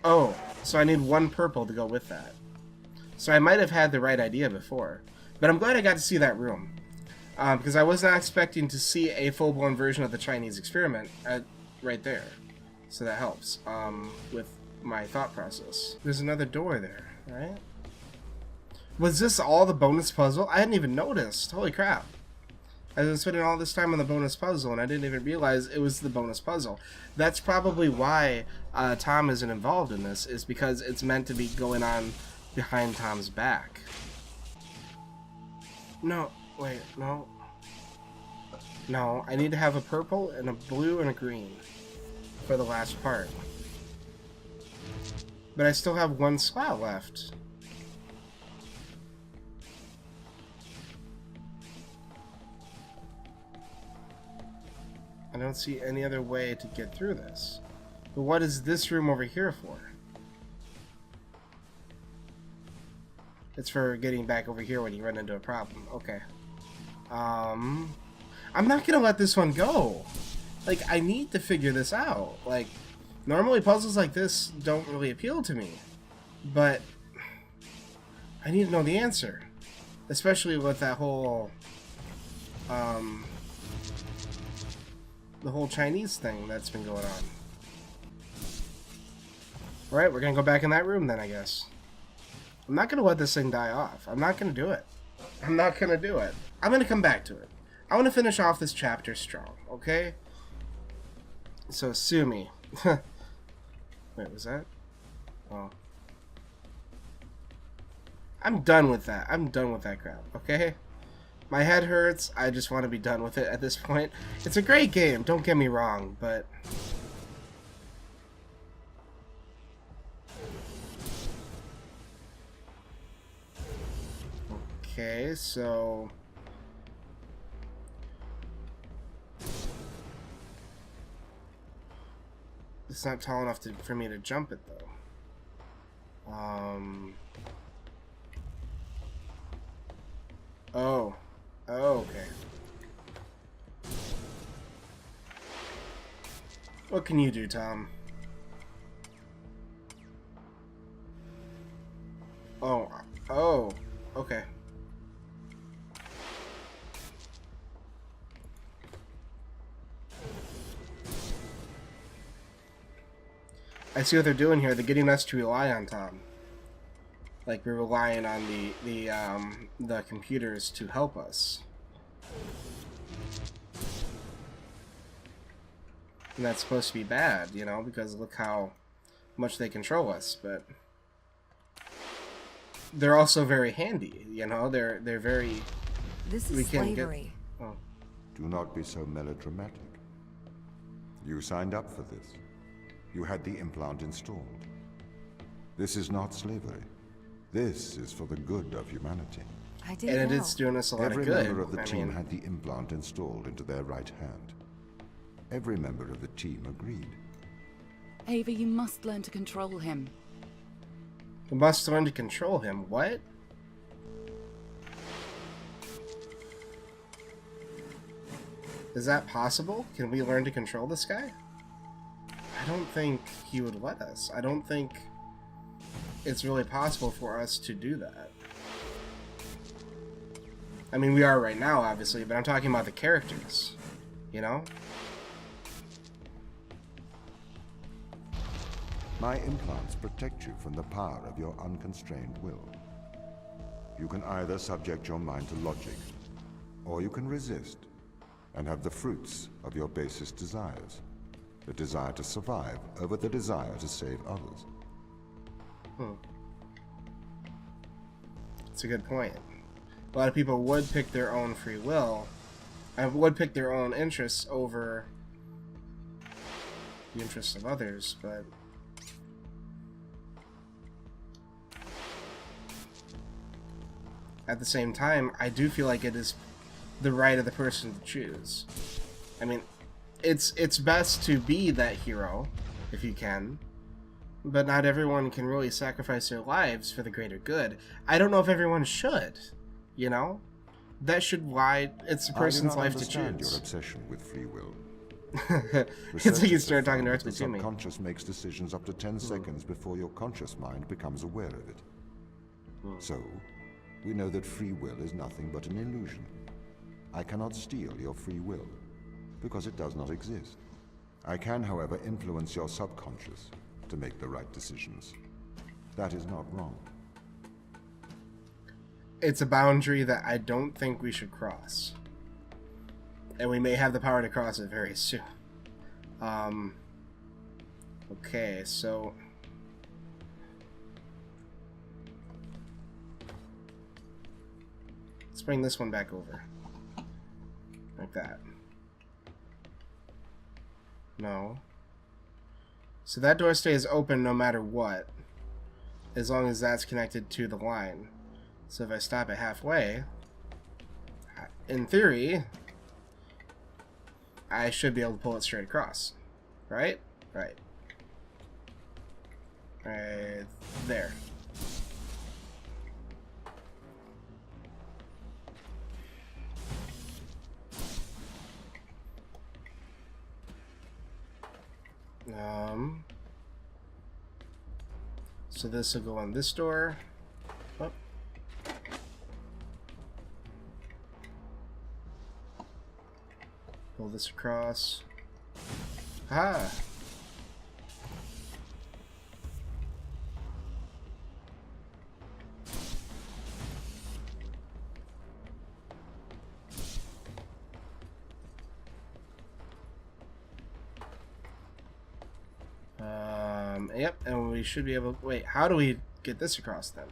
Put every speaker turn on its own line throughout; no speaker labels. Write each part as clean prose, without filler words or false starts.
Oh, so I need one purple to go with that. So I might have had the right idea before. But I'm glad I got to see that room. Because I was not expecting to see a full-blown version of the Chinese experiment right there. So that helps with my thought process. There's another door there, right? Was this all the bonus puzzle? I hadn't even noticed. Holy crap. I've been spending all this time on the bonus puzzle, and I didn't even realize it was the bonus puzzle. That's probably why Tom isn't involved in this, is because it's meant to be going on behind Tom's back. No, wait, no. No, I need to have a purple and a blue and a green for the last part. But I still have one slot left. I don't see any other way to get through this. But what is this room over here for? It's for getting back over here when you run into a problem. Okay. I'm not gonna let this one go. Like, I need to figure this out. Like, normally puzzles like this don't really appeal to me. But I need to know the answer. Especially with that whole the whole Chinese thing that's been going on. Alright, we're gonna go back in that room then, I guess. I'm not gonna let this thing die off. I'm not gonna do it. I'm not gonna do it. I'm gonna come back to it. I want to finish off this chapter strong, okay? So, sue me. Wait, was that? Oh. I'm done with that. I'm done with that crap, okay? My head hurts. I just want to be done with it at this point. It's a great game, don't get me wrong, but... Okay, so... It's not tall enough for me to jump it, though. Oh. Oh, okay. What can you do, Tom? Oh. Oh. Okay. I see what they're doing here. They're getting us to rely on Tom. Like, we're relying on the computers to help us. And that's supposed to be bad, you know, because look how much they control us, but they're also very handy, you know, they're very...
This is slavery.
Oh.
Do not be so melodramatic. You signed up for this. You had the implant installed. This is not slavery. This is for the good of humanity.
I didn't know.
And it is doing us a lot of good.
Every member of the team had the implant installed into their right hand. Every member of the team agreed.
Ava, you must learn to control him.
We must learn to control him. What? Is that possible? Can we learn to control this guy? I don't think he would let us. I don't think it's really possible for us to do that. I mean, we are right now, obviously, but I'm talking about the characters, you know?
My implants protect you from the power of your unconstrained will. You can either subject your mind to logic, or you can resist and have the fruits of your basest desires. The desire to survive over the desire to save others.
That's a good point. A lot of people would pick their own free will, and would pick their own interests over the interests of others, but... At the same time, I do feel like it is the right of the person to choose. I mean, it's best to be that hero, if you can, but not everyone can really sacrifice their lives for the greater good. I don't know if everyone should, you know? That should lie, it's a person's life to choose.
I do not understand your obsession with free will.
It's like you
Researchers
started
have
talking
found that
directly
the
to me.
subconscious makes decisions up to 10 seconds before your conscious mind becomes aware of it. So, we know that free will is nothing but an illusion. I cannot steal your free will, because it does not exist. I can, however, influence your subconscious to make the right decisions. That is not wrong.
It's a boundary that I don't think we should cross. And we may have the power to cross it very soon. Okay, so... let's bring this one back over. Like that. No. So that door stays open no matter what, as long as that's connected to the line. So if I stop it halfway, in theory, I should be able to pull it straight across. Right? Right. Right there. So this will go on this door. Oh. Pull this across. Ah. Yep, and we should be able... wait, how do we get this across then?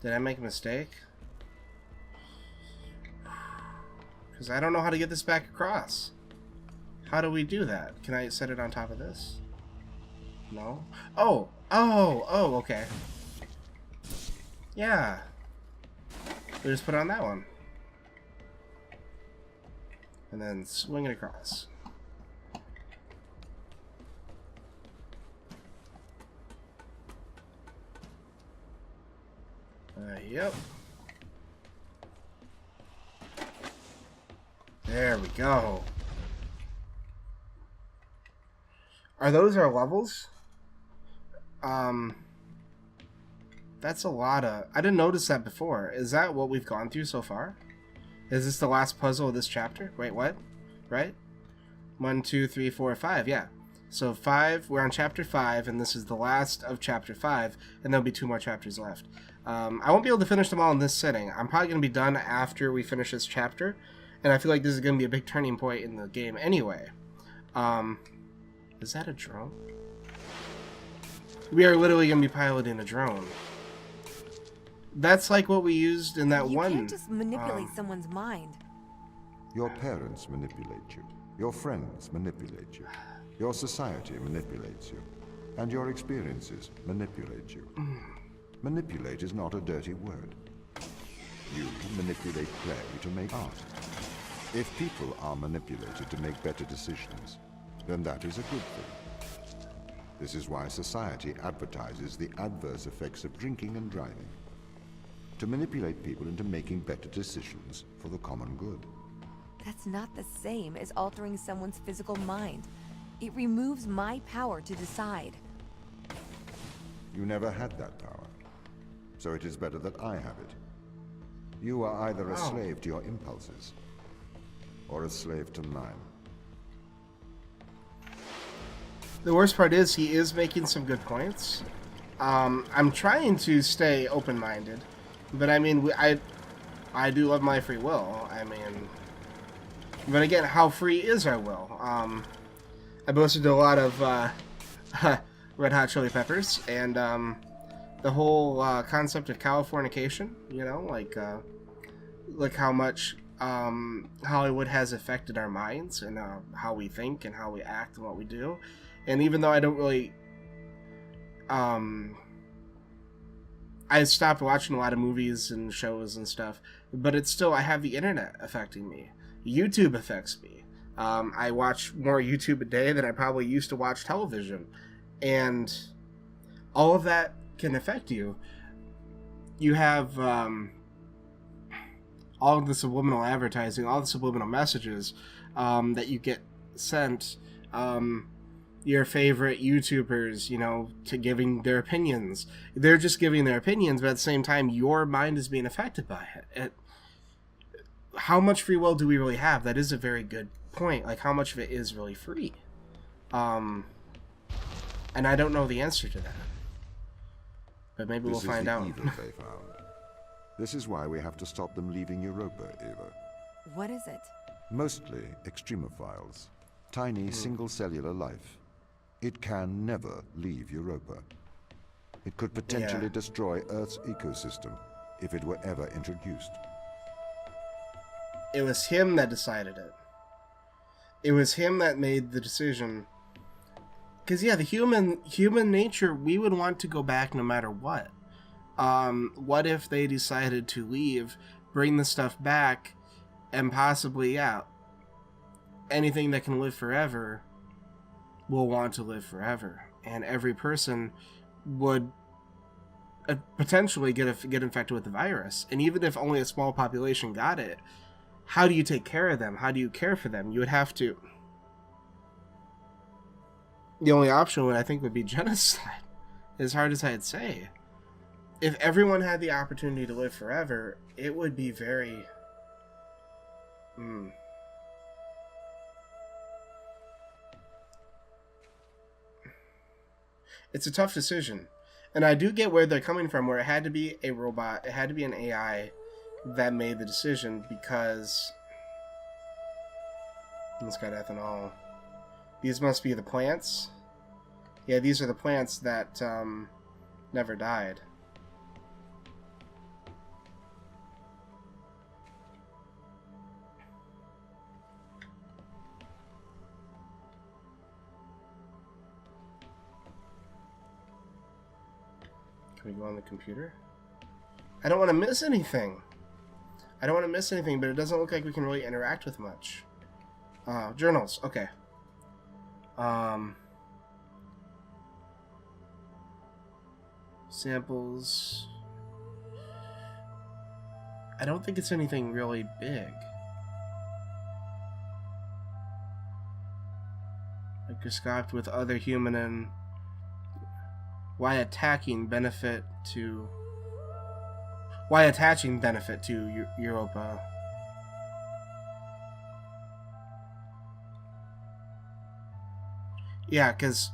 Did I make a mistake? Because I don't know how to get this back across. How do we do that? Can I set it on top of this? No? Oh! Oh, okay. Yeah. We just put it on that one. And then swing it across. Yep. There we go. Are those our levels? That's a lot of... I didn't notice that before. Is that what we've gone through so far? Is this the last puzzle of this chapter? Wait, what? Right? 1, 2, 3, 4, 5. Yeah. So 5, we're on chapter 5, and this is the last of chapter 5, and there'll be 2 more chapters left. I won't be able to finish them all in this sitting. I'm probably going to be done after we finish this chapter, and I feel like this is going to be a big turning point in the game anyway. Is that a drone? We are literally going to be piloting a drone. That's like what we used in that one...
You can't just manipulate someone's mind.
Your parents manipulate you. Your friends manipulate you. Your society manipulates you. And your experiences manipulate you. Manipulate is not a dirty word. You manipulate clay to make art. If people are manipulated to make better decisions, then that is a good thing. This is why society advertises the adverse effects of drinking and driving. To manipulate people into making better decisions for the common good.
That's not the same as altering someone's physical mind. It removes my power to decide.
You never had that power. So it is better that I have it. You are either a slave to your impulses, or a slave to mine.
The worst part is he is making some good points. I'm trying to stay open-minded, but I mean, I do love my free will. I mean, but again, how free is our will? I listened to a lot of Red Hot Chili Peppers, and the whole concept of Californication, you know, like how much Hollywood has affected our minds and how we think and how we act and what we do. And even though I don't really, I stopped watching a lot of movies and shows and stuff, but it's still, I have the internet affecting me. YouTube affects me. I watch more YouTube a day than I probably used to watch television. And all of that can affect you. You have all of the subliminal advertising, all the subliminal messages that you get sent, your favorite YouTubers, you know, to giving their opinions. They're just giving their opinions, but at the same time, your mind is being affected by it. How much free will do we really have? That is a very good point. Like, how much of it is really free? And I don't know the answer to that. But maybe we'll find out.
Evil they found. This is why we have to stop them leaving Europa, Ava.
What is it?
Mostly extremophiles. Tiny single-cellular life. It can never leave Europa. It could potentially destroy Earth's ecosystem if it were ever introduced.
It was him that decided it. It was him that made the decision. Because, yeah, the human nature, we would want to go back no matter what. What if they decided to leave, bring the stuff back, and possibly, anything that can live forever will want to live forever. And every person would potentially get infected with the virus. And even if only a small population got it, how do you take care of them? How do you care for them? You would have to... The only option I think would be genocide, as hard as I'd say. If everyone had the opportunity to live forever, it would be very... It's a tough decision. And I do get where they're coming from, where it had to be a robot, it had to be an AI that made the decision, because... It's got ethanol. These must be the plants. Yeah, these are the plants that never died. Can we go on the computer? I don't want to miss anything. I don't want to miss anything, but it doesn't look like we can really interact with much. Journals, okay. Samples. I don't think it's anything really big. Microscoped with other human and why attaching benefit to Europa. Yeah, because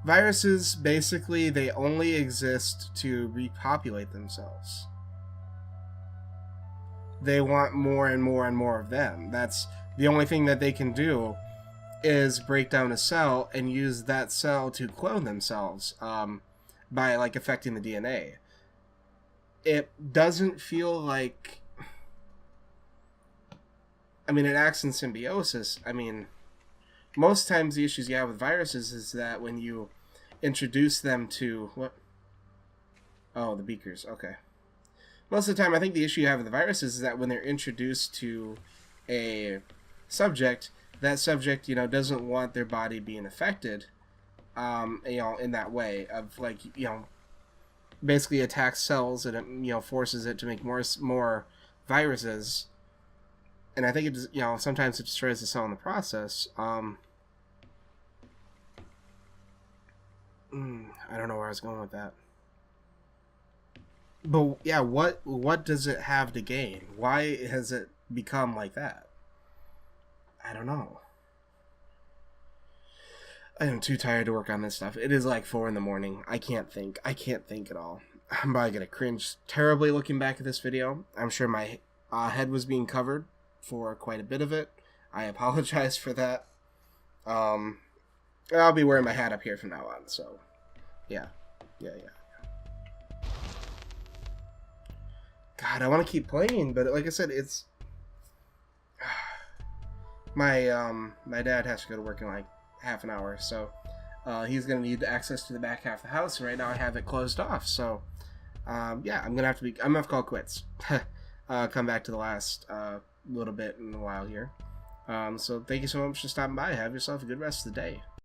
viruses, basically, they only exist to repopulate themselves. They want more and more and more of them. That's the only thing that they can do, is break down a cell and use that cell to clone themselves by, like, affecting the DNA. It doesn't feel like... I mean, it acts in symbiosis. I mean... Most times the issues you have with viruses is that when you introduce them to... What? Oh, the beakers. Okay. Most of the time, I think the issue you have with the viruses is that when they're introduced to a subject, that subject, doesn't want their body being affected, in that way of, like, basically attacks cells and it, forces it to make more viruses. And I think it, sometimes it destroys the cell in the process. I don't know where I was going with that. But yeah, what does it have to gain? Why has it become like that? I don't know. I am too tired to work on this stuff. It is like 4 a.m. I can't think. I can't think at all. I'm probably gonna cringe terribly looking back at this video. I'm sure my head was being covered for quite a bit of it. I apologize for that. I'll be wearing my hat up here from now on, so yeah. God, I want to keep playing, but like I said, it's my dad has to go to work in like half an hour, so he's gonna need access to the back half of the house, and right now I have it closed off, so yeah, I'm gonna have to call it quits. Come back to the last little bit in a while here. So thank you so much for stopping by. Have yourself a good rest of the day.